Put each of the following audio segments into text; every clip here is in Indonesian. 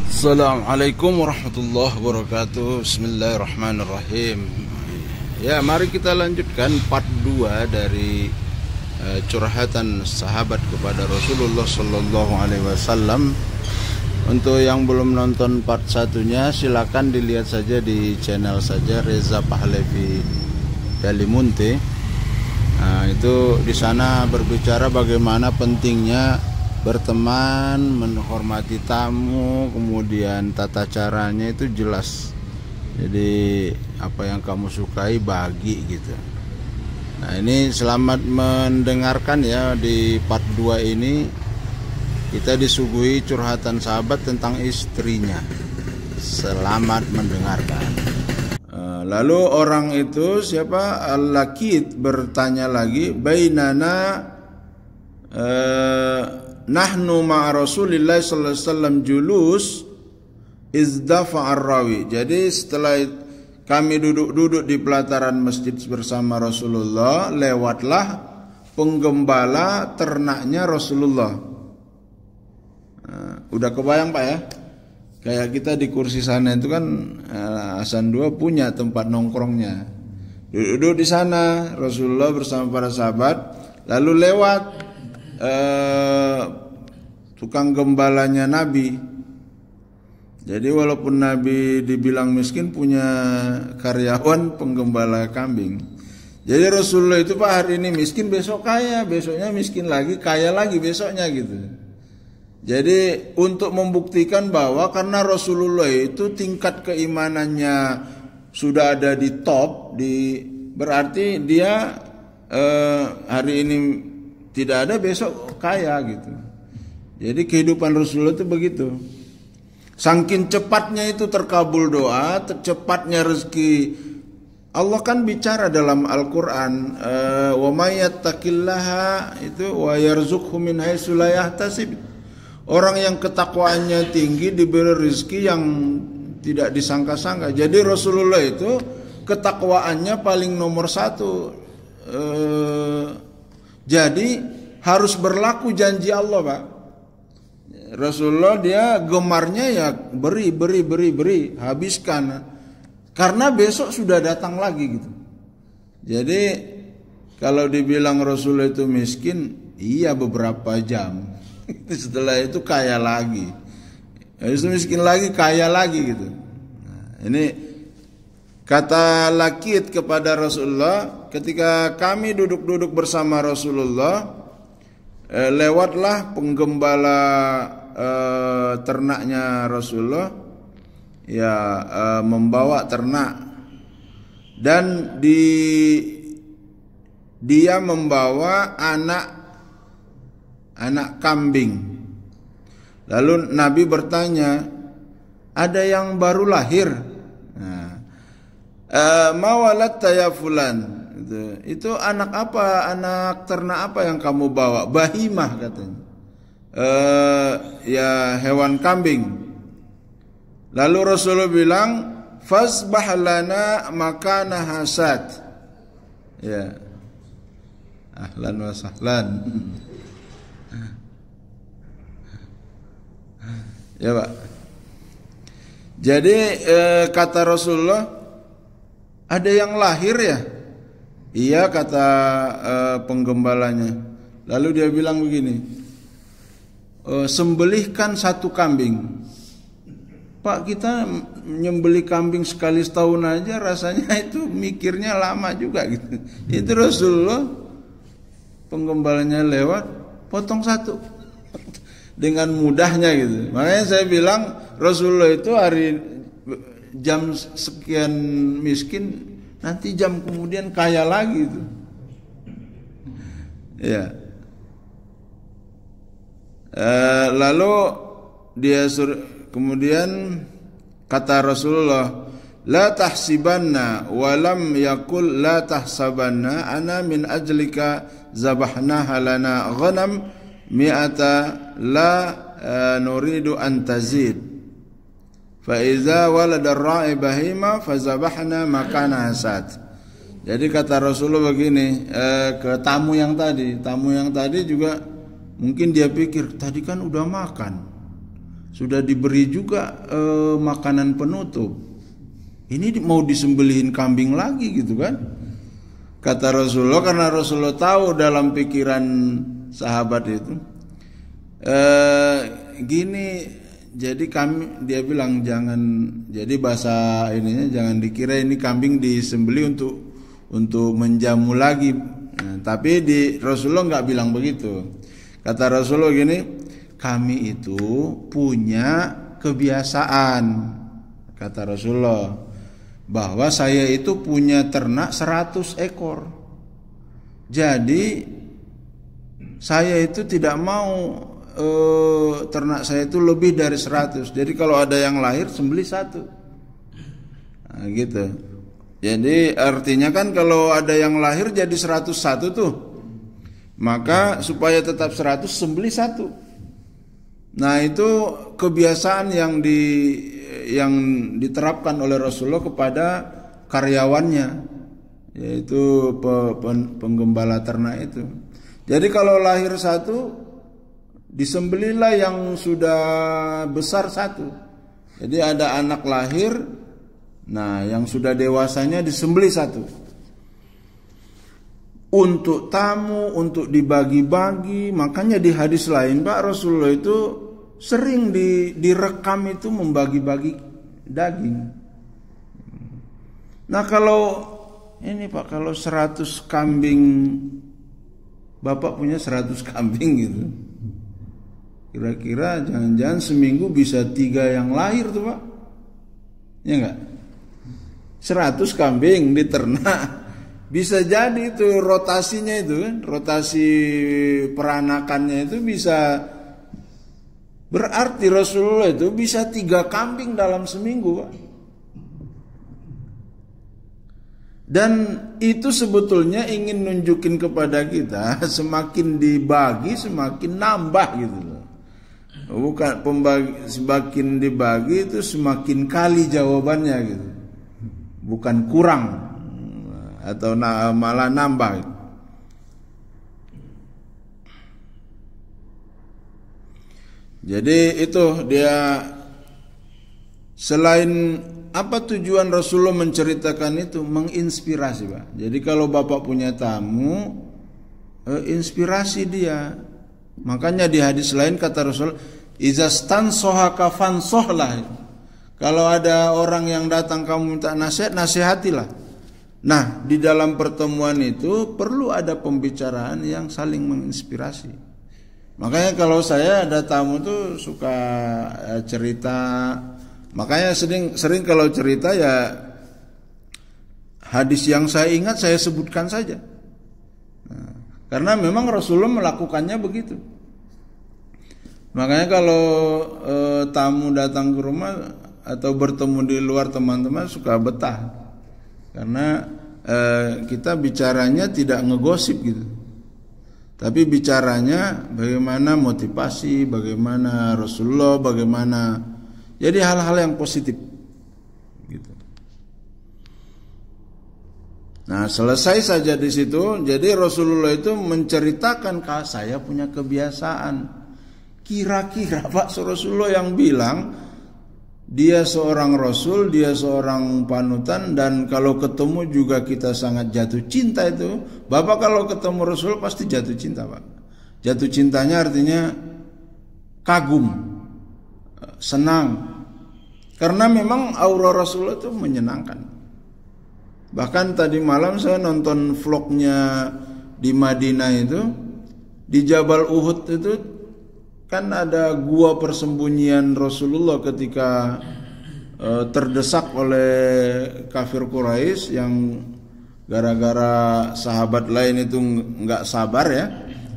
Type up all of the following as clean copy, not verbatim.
Assalamualaikum warahmatullahi wabarakatuh. Bismillahirrahmanirrahim. Ya, mari kita lanjutkan part 2 dari curhatan sahabat kepada Rasulullah Sallallahu Alaihi Wasallam. Untuk yang belum nonton part satunya, silakan dilihat saja di channel saja Reza Pahlavi Dalimunte. Nah, itu di sana berbicara bagaimana pentingnya berteman, menghormati tamu, kemudian tata caranya itu jelas. Jadi apa yang kamu sukai bagi gitu. Nah, ini selamat mendengarkan ya. Di part 2 ini kita disuguhi curhatan sahabat tentang istrinya. Selamat mendengarkan. Lalu orang itu siapa? Al-Lakit bertanya lagi, bainana nahnu ma'a Rasulillah sallallahu alaihi wasallam julus izdafa ar-rawi. Jadi setelah kami duduk-duduk di pelataran masjid bersama Rasulullah, lewatlah penggembala ternaknya Rasulullah. Udah kebayang Pak ya? Kayak kita di kursi sana itu kan Hasan II punya tempat nongkrongnya. Duduk di sana Rasulullah bersama para sahabat, lalu lewat tukang gembalanya Nabi. Jadi walaupun Nabi dibilang miskin, punya karyawan penggembala kambing. Jadi Rasulullah itu Pak hari ini miskin, besok kaya, besoknya miskin lagi, kaya lagi besoknya gitu. Jadi untuk membuktikan bahwa karena Rasulullah itu tingkat keimanannya sudah ada di top, berarti dia hari ini tidak ada, besok kaya gitu. Jadi kehidupan Rasulullah itu begitu. Saking cepatnya itu terkabul doa, cepatnya rezeki. Allah kan bicara dalam Al-Quran, wa may yattaqillaha itu wa yarzuqhu min haitsu la yahtasib. Orang yang ketakwaannya tinggi diberi rezeki yang tidak disangka-sangka. Jadi Rasulullah itu ketakwaannya paling nomor 1. Jadi harus berlaku janji Allah Pak. Rasulullah dia gemarnya ya beri, habiskan. Karena besok sudah datang lagi gitu. Jadi kalau dibilang Rasulullah itu miskin, iya beberapa jam. Setelah itu kaya lagi. Habis itu miskin lagi, kaya lagi gitu. Nah, ini kata Lakit kepada Rasulullah, ketika kami duduk-duduk bersama Rasulullah, lewatlah penggembala ternaknya Rasulullah, ya membawa ternak, dan dia membawa anak kambing. Lalu Nabi bertanya, ada yang baru lahir? Mawalat ya fulan. Itu anak apa? Anak ternak apa yang kamu bawa? Bahimah katanya. Ya hewan kambing. Lalu Rasulullah bilang, fasbah lana makana hasad. Ya. Ahlan wa sahlan. Ya Pak. Jadi kata Rasulullah, ada yang lahir ya? Iya kata penggembalanya. Lalu dia bilang begini, sembelihkan 1 kambing. Pak, kita nyembelih kambing sekali setahun aja rasanya itu mikirnya lama juga gitu. Itu Rasulullah, penggembalanya lewat, potong 1 dengan mudahnya gitu. Makanya saya bilang Rasulullah itu hari jam sekian miskin, nanti jam kemudian kaya lagi itu. Ya. Lalu dia kemudian kata Rasulullah, la tahsibanna wa lam yakul la tahsabanna ana min ajlika zabahnaha lana ghanam mi'ata la nuridu an tazid fa iza walada ar-ra'i bahima fazabahna makana hasad. Jadi kata Rasulullah begini ke tamu yang tadi juga mungkin dia pikir tadi kan udah makan, sudah diberi juga makanan penutup. Ini mau disembelihin kambing lagi gitu kan? Kata Rasulullah, karena Rasulullah tahu dalam pikiran sahabat itu. Gini, jadi dia bilang jangan, jadi bahasa ininya jangan dikira ini kambing disembeli untuk menjamu lagi. Nah, tapi Rasulullah nggak bilang begitu. Kata Rasulullah gini, kami itu punya kebiasaan, kata Rasulullah, bahwa saya itu punya ternak 100 ekor. Jadi saya itu tidak mau ternak saya itu lebih dari 100. Jadi kalau ada yang lahir sembelih 1. Nah, gitu. Jadi artinya kan kalau ada yang lahir jadi 101 tuh, maka supaya tetap 100 sembelih 1. Nah, itu kebiasaan yang diterapkan oleh Rasulullah kepada karyawannya, yaitu penggembala ternak itu. Jadi kalau lahir 1, disembelihlah yang sudah besar 1. Jadi ada anak lahir, nah yang sudah dewasanya disembelih 1. Untuk tamu, untuk dibagi-bagi. Makanya di hadis lain Pak, Rasulullah itu sering direkam itu membagi-bagi daging. Nah kalau ini Pak, kalau 100 kambing, Bapak punya 100 kambing gitu, kira-kira jangan-jangan seminggu bisa 3 yang lahir tuh Pak, ya enggak? 100 kambing diternak, bisa jadi itu rotasinya itu kan, rotasi peranakannya itu bisa. Berarti Rasulullah itu bisa 3 kambing dalam seminggu Pak. Dan itu sebetulnya ingin nunjukin kepada kita, semakin dibagi semakin nambah gitu loh. Bukan semakin dibagi itu semakin kali jawabannya gitu. Bukan kurang atau malah nambah gitu. Jadi itu dia, selain apa tujuan Rasulullah menceritakan itu, menginspirasi Pak. Jadi kalau Bapak punya tamu, inspirasi dia. Makanya di hadis lain kata Rasul, izastansohaka fansohlah. Kalau ada orang yang datang kamu minta nasihat, nasihatilah. Nah, di dalam pertemuan itu perlu ada pembicaraan yang saling menginspirasi. Makanya kalau saya ada tamu tuh suka cerita. Makanya sering kalau cerita ya hadis yang saya ingat saya sebutkan saja. Nah, karena memang Rasulullah melakukannya begitu. Makanya kalau tamu datang ke rumah atau bertemu di luar, teman-teman suka betah. Karena kita bicaranya tidak ngegosip gitu. Tapi bicaranya bagaimana motivasi, bagaimana Rasulullah, bagaimana, jadi hal-hal yang positif gitu. Nah, selesai saja di situ. Jadi Rasulullah itu menceritakan, saya punya kebiasaan. Kira-kira Pak Rasulullah yang bilang dia seorang Rasul, dia seorang panutan, dan kalau ketemu juga kita sangat jatuh cinta itu. Bapak kalau ketemu Rasul pasti jatuh cinta Pak. Jatuh cintanya artinya kagum, senang. Karena memang aura Rasulullah itu menyenangkan. Bahkan tadi malam saya nonton vlognya di Madinah itu, di Jabal Uhud itu kan ada gua persembunyian Rasulullah ketika terdesak oleh kafir Quraisy yang gara-gara sahabat lain itu nggak sabar ya,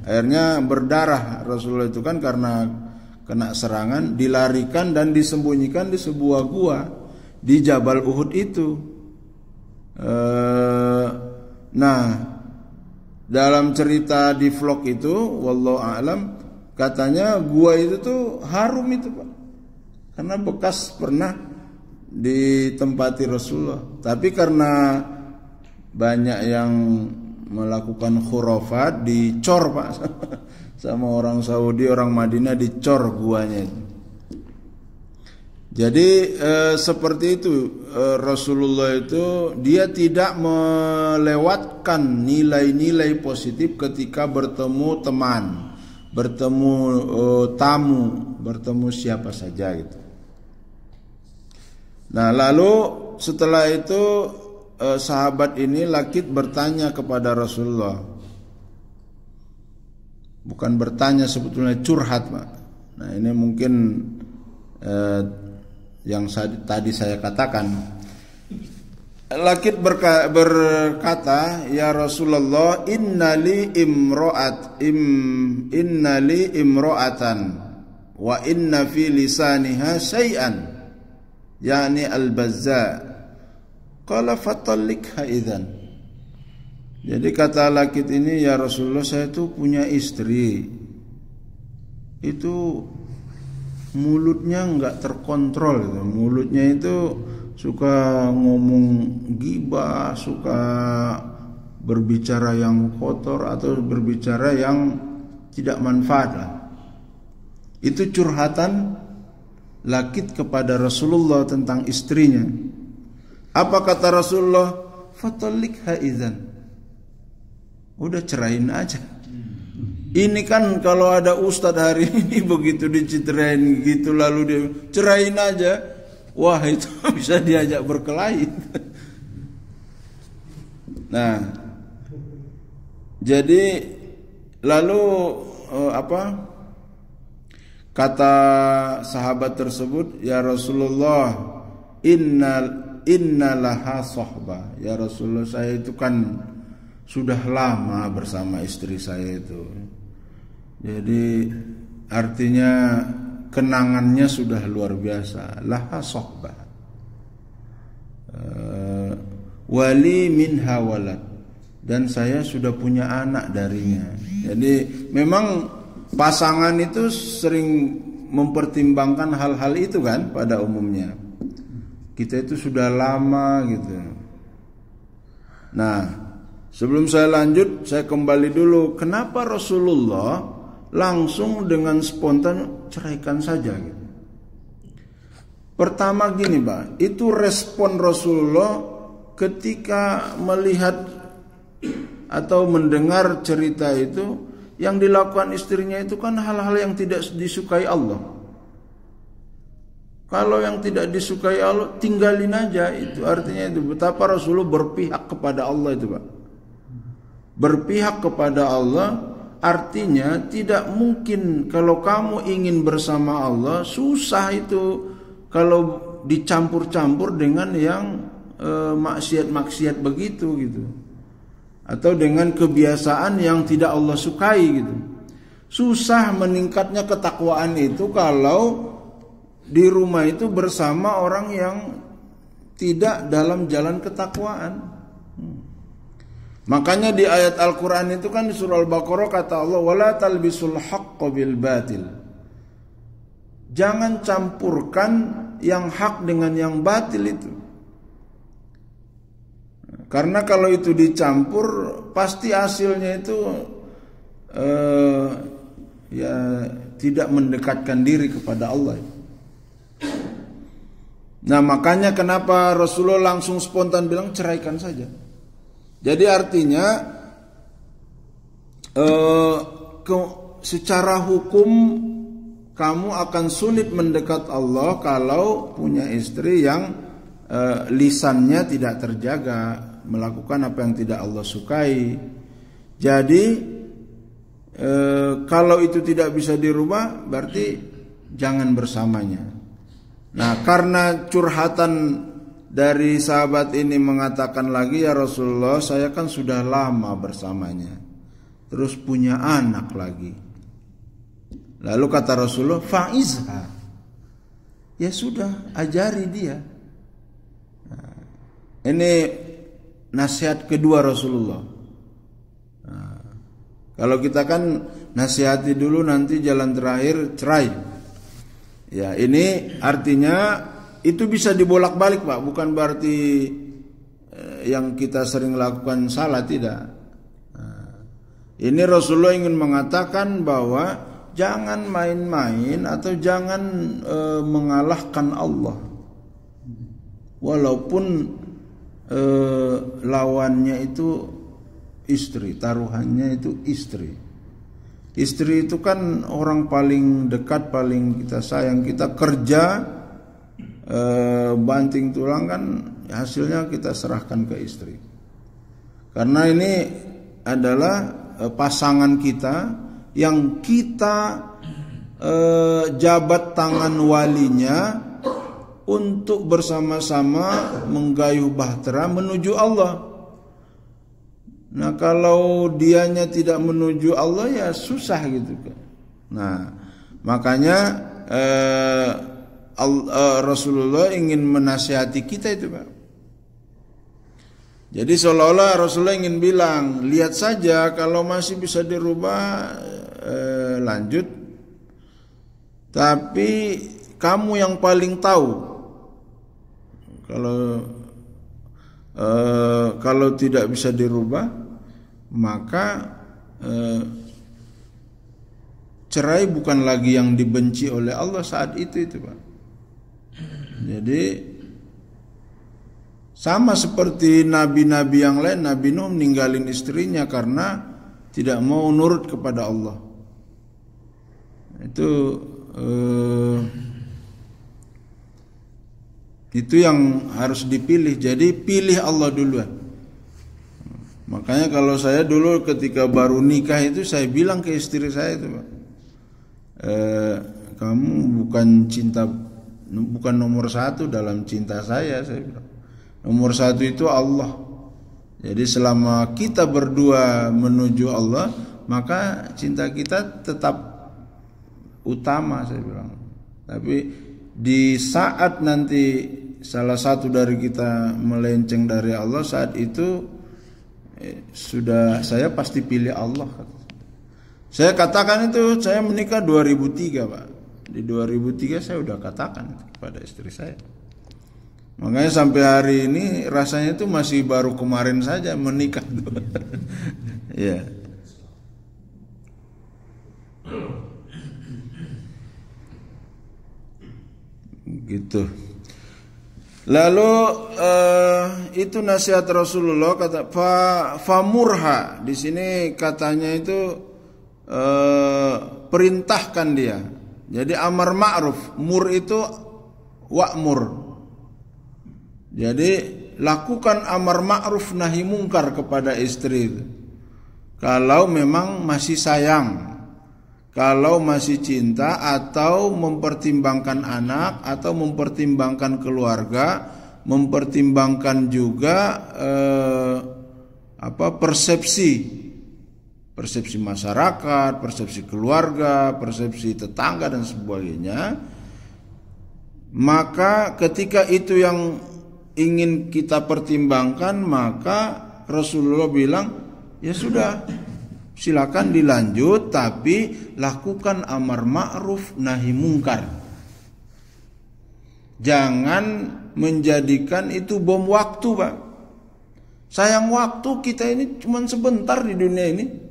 akhirnya berdarah Rasulullah itu kan karena kena serangan, dilarikan dan disembunyikan di sebuah gua di Jabal Uhud itu. Nah, dalam cerita di vlog itu, wallahu a'lam, katanya gua itu tuh harum itu Pak, karena bekas pernah ditempati Rasulullah. Tapi karena banyak yang melakukan khurafat, dicor Pak sama orang Saudi, orang Madinah, dicor guanya itu. Jadi seperti itu, Rasulullah itu dia tidak melewatkan nilai-nilai positif ketika bertemu teman, bertemu tamu, bertemu siapa saja gitu. Nah, lalu setelah itu sahabat ini Lakit bertanya kepada Rasulullah. Bukan bertanya, sebetulnya curhat, Pak. Nah, ini mungkin yang tadi saya katakan. Lakit berkata, "Ya Rasulullah, innali imro'atan wa inna fi lisaniha syai'an, yani al-bazza. Qala fatallikha idzan." Jadi kata Lakit ini, "Ya Rasulullah, saya itu punya istri. Itu mulutnya enggak terkontrol gitu. Mulutnya itu suka ngomong gibah, suka berbicara yang kotor atau berbicara yang tidak manfaat lah." Itu curhatan Lakit kepada Rasulullah tentang istrinya. Apa kata Rasulullah? Fatallikha idzan. Udah cerain aja. Ini kan kalau ada ustadz hari ini begitu diceritain gitu lalu dia cerain aja, wah itu bisa diajak berkelahi. Nah, jadi lalu kata sahabat tersebut, "Ya Rasulullah, innalaha sohbah." Ya Rasulullah, saya itu kan sudah lama bersama istri saya itu. Jadi artinya kenangannya sudah luar biasa. Laha sohbah. Wali minha walad. Dan saya sudah punya anak darinya. Jadi memang pasangan itu sering mempertimbangkan hal-hal itu kan pada umumnya. Kita itu sudah lama gitu. Nah, sebelum saya lanjut, saya kembali dulu. Kenapa Rasulullah langsung dengan spontan ceraikan saja gitu? Pertama gini, Pak, itu respon Rasulullah ketika melihat atau mendengar cerita itu, yang dilakukan istrinya itu kan hal-hal yang tidak disukai Allah. Kalau yang tidak disukai Allah, tinggalin aja. Itu artinya itu betapa Rasulullah berpihak kepada Allah itu, Pak. Berpihak kepada Allah artinya tidak mungkin kalau kamu ingin bersama Allah, susah itu kalau dicampur-campur dengan yang maksiat-maksiat begitu gitu. Atau dengan kebiasaan yang tidak Allah sukai gitu. Susah meningkatnya ketakwaan itu kalau di rumah itu bersama orang yang tidak dalam jalan ketakwaan. Makanya di ayat Al-Quran itu kan di surah Al-Baqarah kata Allah, "Wala talbisul haqqa bil batil." Jangan campurkan yang hak dengan yang batil itu. Karena kalau itu dicampur pasti hasilnya itu ya tidak mendekatkan diri kepada Allah. Nah, makanya kenapa Rasulullah langsung spontan bilang ceraikan saja. Jadi artinya secara hukum kamu akan sulit mendekat Allah kalau punya istri yang lisannya tidak terjaga, melakukan apa yang tidak Allah sukai. Jadi kalau itu tidak bisa dirubah, berarti jangan bersamanya. Nah, karena curhatan dari sahabat ini mengatakan lagi, "Ya Rasulullah, saya kan sudah lama bersamanya, terus punya anak lagi." Lalu kata Rasulullah, "Fa'izha." Ya sudah, ajari dia. Nah, ini nasihat kedua Rasulullah. Nah, kalau kita kan nasihati dulu, nanti jalan terakhir cerai. Ya, ini artinya itu bisa dibolak-balik, Pak. Bukan berarti yang kita sering lakukan salah, tidak. Nah, ini Rasulullah ingin mengatakan bahwa Jangan main-main atau jangan mengalahkan Allah. Walaupun lawannya itu istri, taruhannya itu istri. Istri itu kan orang paling dekat, paling kita sayang. Kita kerja banting tulang kan hasilnya kita serahkan ke istri. Karena ini adalah pasangan kita yang kita jabat tangan walinya untuk bersama-sama menggayuh bahtera menuju Allah. Nah, kalau dianya tidak menuju Allah ya susah gitu kan. Nah, makanya Rasulullah ingin menasihati kita itu, Pak. Jadi seolah-olah Rasulullah ingin bilang, lihat saja kalau masih bisa dirubah lanjut. Tapi kamu yang paling tahu. Kalau tidak bisa dirubah, maka cerai bukan lagi yang dibenci oleh Allah saat itu Pak. Jadi sama seperti nabi-nabi yang lain, Nabi Nuh meninggalin istrinya karena tidak mau nurut kepada Allah. Itu yang harus dipilih. Jadi pilih Allah duluan. Makanya kalau saya dulu ketika baru nikah itu saya bilang ke istri saya itu, Pak, kamu bukan nomor satu dalam cinta saya bilang. Nomor satu itu Allah. Jadi selama kita berdua menuju Allah, maka cinta kita tetap utama, saya bilang. Tapi di saat nanti salah satu dari kita melenceng dari Allah, saat itu sudah saya pasti pilih Allah. Saya katakan itu, saya menikah 2003, Pak. Di 2003 saya udah katakan kepada istri saya. Makanya sampai hari ini rasanya itu masih baru kemarin saja menikah. Ya. Gitu. Lalu itu nasihat Rasulullah, kata famurha. Di sini katanya itu perintahkan dia. Jadi amar ma'ruf, mur itu wa'mur. Jadi lakukan amar ma'ruf nahi mungkar kepada istri. Kalau memang masih sayang, kalau masih cinta, atau mempertimbangkan anak, atau mempertimbangkan keluarga, mempertimbangkan juga persepsi masyarakat, persepsi keluarga, persepsi tetangga dan sebagainya. Maka ketika itu yang ingin kita pertimbangkan, maka Rasulullah bilang, ya sudah, silakan dilanjut, tapi lakukan amar ma'ruf nahi mungkar. Jangan menjadikan itu bom waktu, Pak. Sayang waktu kita ini cuma sebentar di dunia ini.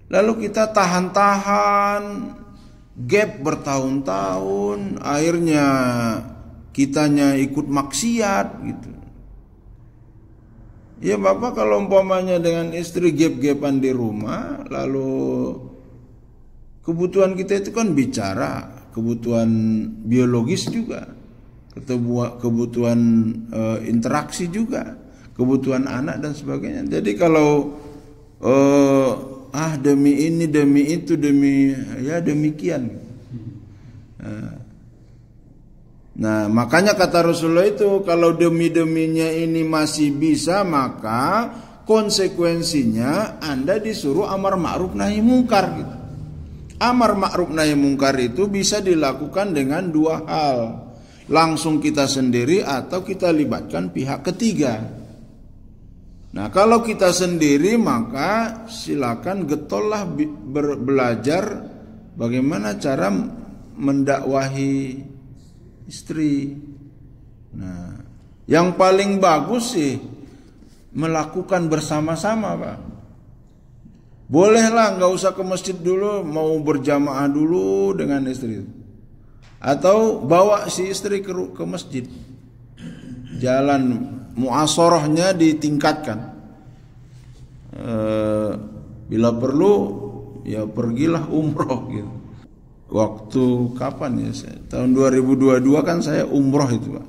Lalu kita tahan-tahan, gap bertahun-tahun, akhirnya kitanya ikut maksiat gitu. Ya Bapak, kalau umpamanya dengan istri gap-gapan di rumah, lalu kebutuhan kita itu kan bicara, kebutuhan biologis juga, kebutuhan interaksi juga, kebutuhan anak dan sebagainya. Jadi kalau demi ini, demi itu, demikian. Nah, makanya kata Rasulullah itu, kalau demi-deminya ini masih bisa, maka konsekuensinya Anda disuruh amar ma'ruf nahi mungkar gitu. Amar ma'ruf nahi mungkar itu bisa dilakukan dengan dua hal. Langsung kita sendiri atau kita libatkan pihak ketiga. Nah, kalau kita sendiri, maka silakan getollah belajar bagaimana cara mendakwahi istri. Nah, yang paling bagus sih melakukan bersama-sama, Pak. Bolehlah nggak usah ke masjid dulu, mau berjamaah dulu dengan istri. Atau bawa si istri ke masjid. Jalan muasarahnya ditingkatkan. Bila perlu ya pergilah umroh gitu. Waktu kapan ya? Tahun 2022 kan saya umroh itu, Pak.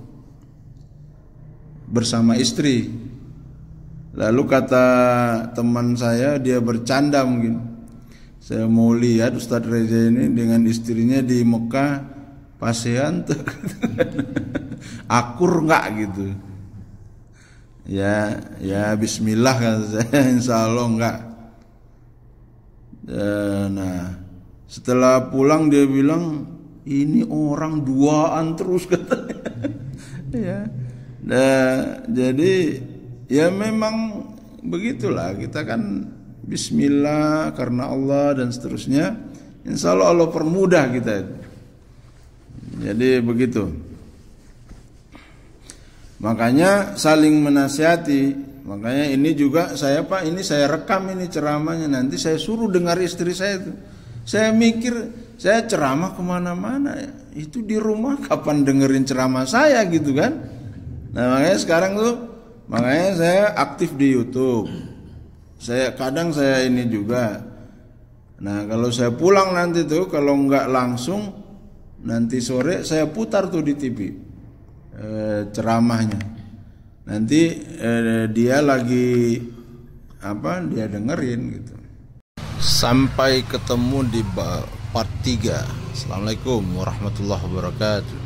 Bersama istri. Lalu kata teman saya, dia bercanda mungkin, saya mau lihat Ustadz Reza ini dengan istrinya di Mekah, pasean tuh akur nggak gitu. Ya bismillah kata saya, insya Allah enggak. Nah setelah pulang dia bilang, ini orang duaan terus katanya. Ya. Nah, jadi ya memang begitulah, kita kan bismillah karena Allah dan seterusnya. Insya Allah Allah permudah kita. Jadi begitu. Makanya saling menasihati. Makanya ini juga saya, Pak, ini saya rekam ini ceramahnya, nanti saya suruh dengar istri saya itu. Saya mikir, saya ceramah kemana-mana ya. Itu di rumah kapan dengerin ceramah saya gitu kan. Nah makanya sekarang tuh, makanya saya aktif di YouTube. Kadang saya ini juga. Nah kalau saya pulang nanti tuh, kalau nggak langsung, nanti sore saya putar tuh di TV ceramahnya. Nanti dia lagi apa? Dia dengerin gitu. Sampai ketemu di part 3. Assalamualaikum warahmatullahi wabarakatuh.